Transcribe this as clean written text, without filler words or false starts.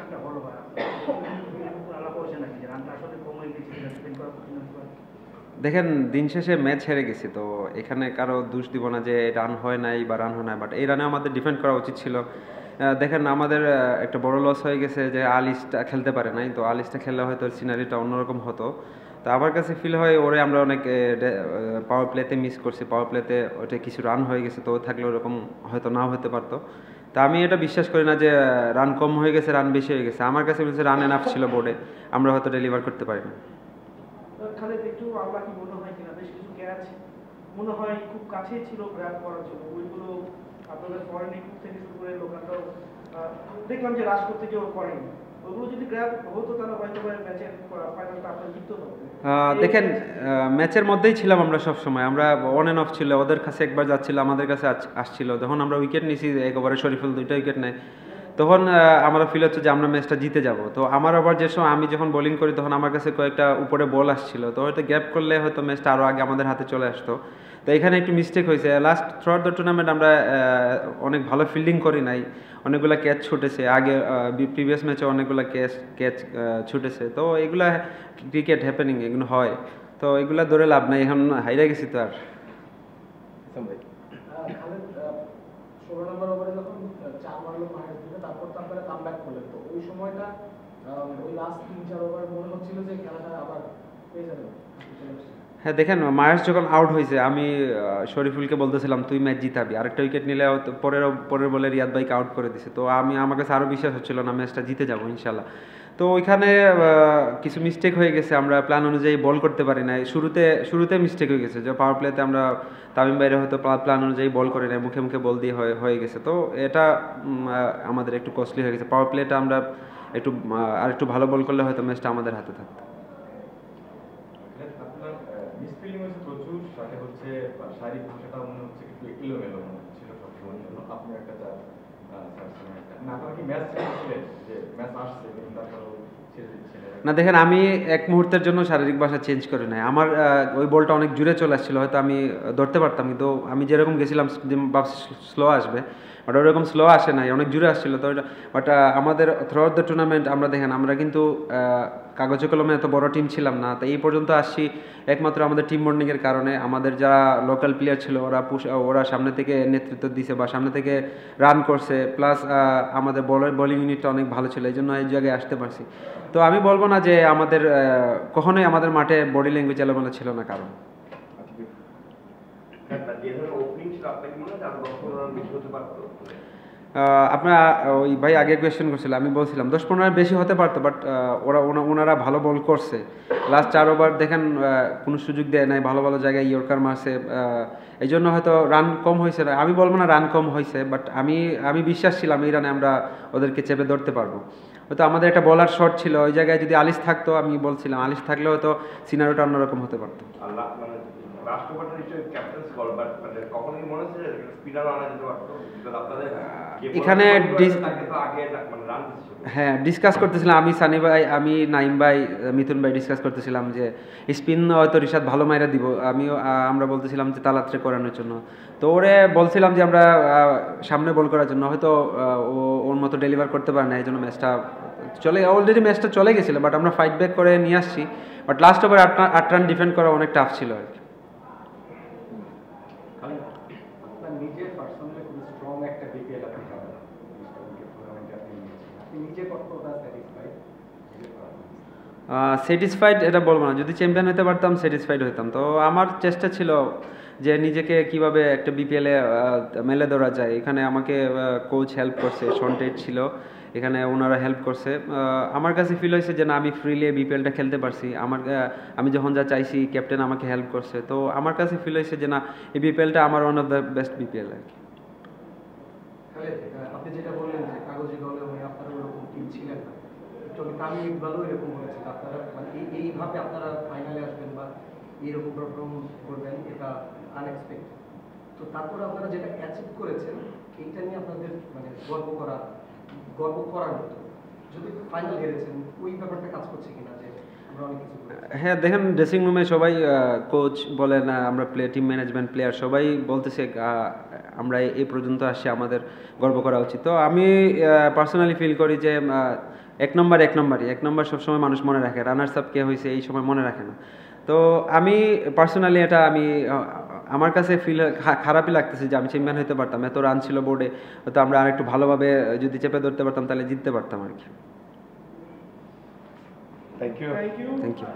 প্রেশারটা বড় হয় আলাপ হয়েছে নাকি যে রানটা আসলে কম হয়ে গেছে ডিফেন্ড করা কঠিন হতে পারে? দেখেন দিন শেষে ম্যাচ হেরে গেছি, তো এখানে কারো দোষ দিব না যে রান হয় নাই বা রান হয় নাই, বাট এই রানে আমাদের ডিফেন্ড করা উচিত ছিল। দেখেন আমাদের একটা বড় লস হয়ে গেছে যে আলিসটা খেলতে পারে নাই, তো আলিসটা খেললে হয়তো সিনারিটা অন্যরকম হতো। তো আমার কাছে ফিল হয় ওরে আমরা অনেক পাওয়ার প্লেতে মিস করছি, পাওয়ার প্লেতে ওটা কিছু রান হয়ে গেছে, তো থাকলে ওরকম হয়তো নাও হতে পারতো। তা আমি এটা বিশ্বাস করি না যে রান কম হয়ে গেছে রান বেশি হয়ে গেছে, আমার কাছে বলছে রান এনাফ ছিল বোর্ডে, আমরা হয়তো ডেলিভার করতে পারি না। খালেদ একটু আল্লাহ কি মনে হয় কিনা বেশ কিছু ক্যাচ মনে হয় খুব কাছেই ছিল গ্র্যাব করার জন্য, ওইগুলো আপনাদের ফরেন ইকুইপ থেকে শুরু করে লোকালটাও দেখলাম যে রাশ করতে কেউ করেনি, ওইগুলো যদি গ্র্যাব হতো তাহলে হয়তো ম্যাচের ফাইনালটা আপনার জিততে হবে। দেখেন ম্যাচের মধ্যেই ছিলাম আমরা সব সময়, আমরা অন অ্যান্ড অফ ছিল, ওদের কাছে একবার যাচ্ছিল আমাদের কাছে আসছিল, যখন আমরা উইকেট নিয়েছি এক ওভারে শরীফুল 2টা উইকেট নেয়, তখন আমরা ফিল হচ্ছে যে আমরা ম্যাচটা জিতে যাব। তো আমার আবার যে সময় আমি যখন বোলিং করি তখন আমার কাছে কয়েকটা উপরে বল আসছিল, তো হয়তো গ্যাপ করলে হয়তো ম্যাচটা আরও আগে আমাদের হাতে চলে আসতো। তো এখানে একটু মিস্টেক হয়েছে। Last through out the tournament আমরা অনেক ভালো ফিল্ডিং করি নাই, অনেকগুলো ক্যাচ ছুটেছে, আগে প্রিভিয়াস ম্যাচে অনেকগুলো ক্যাচ ছুটেছে, তো এগুলা ক্রিকেট হ্যাপেনিং, এগুলো হয়, তো এগুলা ধরে লাভ নাই, এখন হাইরা গেছি তো আর। 16 নম্বর ওভারে যখন 4 মারলো মাইনাস দিতে, তারপর তো আপনারা কামব্যাক করলেন, তো ওই সময়টা ওই লাস্ট 3-4 ওভার মনে হচ্ছিল যে খেলাটা আবার পেয়ে যাবে। হ্যাঁ দেখেন মায়াস যখন আউট হয়েছে আমি শরীফুলকে বলতেছিলাম তুই ম্যাচ জিতাবি, আরেকটা উইকেট নিলে পরের বলে রিয়াদ ভাইকে আউট করে দিছে, তো আমার কাছে আরও বিশ্বাস হচ্ছিল না ম্যাচটা জিতে যাবো ইনশাল্লাহ। তো ওইখানে কিছু মিস্টেক হয়ে গেছে, আমরা প্ল্যান অনুযায়ী বল করতে পারি নাই, শুরুতে মিস্টেক হয়ে গেছে যে পাওয়ার প্লেতে আমরা তামিম বাইরে হয়তো প্ল্যান অনুযায়ী বল করি নাই, মুখে মুখে বল দিয়ে হয়ে গেছে, তো এটা আমাদের একটু কস্টলি হয়ে গেছে। পাওয়ার প্লেটা আমরা আর একটু ভালো বল করলে হয়তো ম্যাচটা আমাদের হাতে থাকতো। সাথে হচ্ছে শারীরিক ভাষাটা মনে হচ্ছে একটু এলোমেলো মনে হচ্ছিল সবসময়ের জন্য, আপনি একটা না আপনারা কি ম্যাচ ছিলেন যে ম্যাচ আসছে কিন্তু তারপরেও ছেড়ে দিচ্ছেন? না দেখেন আমি এক মুহূর্তের জন্য শারীরিক ভাষা চেঞ্জ করে নাই, আমার ওই বলটা অনেক জুড়ে চলে আসছিলো, হয়তো আমি ধরতে পারতাম, কিন্তু আমি যেরকম গেছিলাম স্লো আসবে, বাট ওরকম স্লো আসে নাই, অনেক জুড়ে আসছিলো। তো বাট আমাদের থ্রু আউট দ্য টুর্নামেন্ট আমরা দেখেন আমরা কিন্তু কাগজে কলমে এত বড় টিম ছিলাম না, তো এই পর্যন্ত আসছি একমাত্র আমাদের টিম বন্ডিংয়ের কারণে। আমাদের যারা লোকাল প্লেয়ার ছিল ওরা সামনে থেকে নেতৃত্ব দিছে বা সামনে থেকে রান করছে, প্লাস আমাদের বোলিং ইউনিটটা অনেক ভালো ছিল, এই জন্য এই জায়গায় আসতে পারছি। তো আমি বলবো না যে আমাদের কখনোই আমাদের মাঠে বডি ল্যাঙ্গুয়েজ এলোমেলো ছিল না কারণ। আপনার ওই ভাই আগে কোয়েশ্চেন করছিল, আমি বলছিলাম 10-15 বেশি হতে পারতো, বাট ওনারা ভালো বল করছে। লাস্ট 4 ওভার দেখেন কোনো সুযোগ দেয় নাই, ভালো ভালো জায়গায় ইয়র্কার মারছে, এই জন্য হয়তো রান কম হয়েছে না, আমি বলবো না রান কম হয়েছে, বাট আমি বিশ্বাস ছিলাম এই রানে আমরা ওদেরকে চেপে ধরতে পারবো। হয়তো আমাদের একটা বলার শট ছিল, ওই জায়গায় যদি আলিস থাকতো, আমি বলছিলাম আলিস থাকলে হয়তো সিনারিওটা অন্যরকম হতে পারতো। এখানে হ্যাঁ ডিসকাস করতেছিলাম আমি, সানি ভাই, আমি নাইম ভাই, মিথুন ভাই ডিসকাস করতেছিলাম যে স্পিন হয়তো রিশাদ ভালো মাইরা দিব, আমরা বলতেছিলাম যে তালাত্রে করানোর জন্য, তো ওরে বলছিলাম যে আমরা সামনে বল করার জন্য, হয়তো ওর মতো ডেলিভার করতে পারে না, এই জন্য ম্যাচটা অলরেডি ম্যাচটা চলে গেছিলো, বাট আমরা ফাইট ব্যাক করে নিয়ে আসছি, but last over 8 run defend করা অনেক টাফ ছিল আর কি। স্যাটিসফাইড এটা বলবো না, যদি চ্যাম্পিয়ন হতে পারতাম স্যাটিসফাইড হতাম। তো আমার চেষ্টা ছিল যে নিজেকে কিভাবে একটা বিপিএলে মেলে ধরা যায়, এখানে আমাকে কোচ হেল্প করছে, সন্টেট ছিল এখানে, ওনারা হেল্প করছে। আমার কাছে ফিল হয়েছে যে না আমি ফ্রিলি বিপিএলটা খেলতে পারছি, আমি যখন যা চাইছি ক্যাপ্টেন আমাকে হেল্প করছে, তো আমার কাছে ফিল হয়েছে যে না এই বিপিএলটা আমার one of the best BPL আর কি। আপনি যেটা বললেন যে কাগজে দলে হয়ে আপনারা ওরকম টিম ছিলেন না, আমি ইকবালও এরকম বলেছি, আপনারা মানে এইভাবে আপনারা ফাইনালে আসবেন বা এইরকম পারফরমেন্স করবেন এটা আনএক্সপেক্টেড। তো তারপরে আপনারা যেটা অ্যাচিভ করেছেন এইটা নিয়ে আপনাদের মানে গর্ব করার মতো, যদি ফাইনাল হেরেছেন ওই ব্যাপারটা কাজ করছে কিনা যে আমরা অনেক কিছু। হ্যাঁ দেখেন ড্রেসিং রুমে সবাই কোচ বলেন, আমরা টিম ম্যানেজমেন্ট প্লেয়ার সবাই বলতেছে আমরা এই পর্যন্ত আসি, আমাদের গর্ব করা উচিত। তো আমি পার্সোনালি ফিল করি যে এক নম্বর সবসময় মানুষ মনে রাখে, রানার্স আপ কে হয়েছে এই সময় মনে রাখে না। তো আমি পার্সোনালি এটা আমার কাছে খারাপই লাগতেছে যে আমি চ্যাম্পিয়ন হতে পারতাম, এত রান ছিল বোর্ডে, হয়তো আমরা আরেকটু ভালোভাবে যদি চেপে ধরতে পারতাম তাহলে জিততে পারতাম আর কি। Thank you. Thank you. Thank you.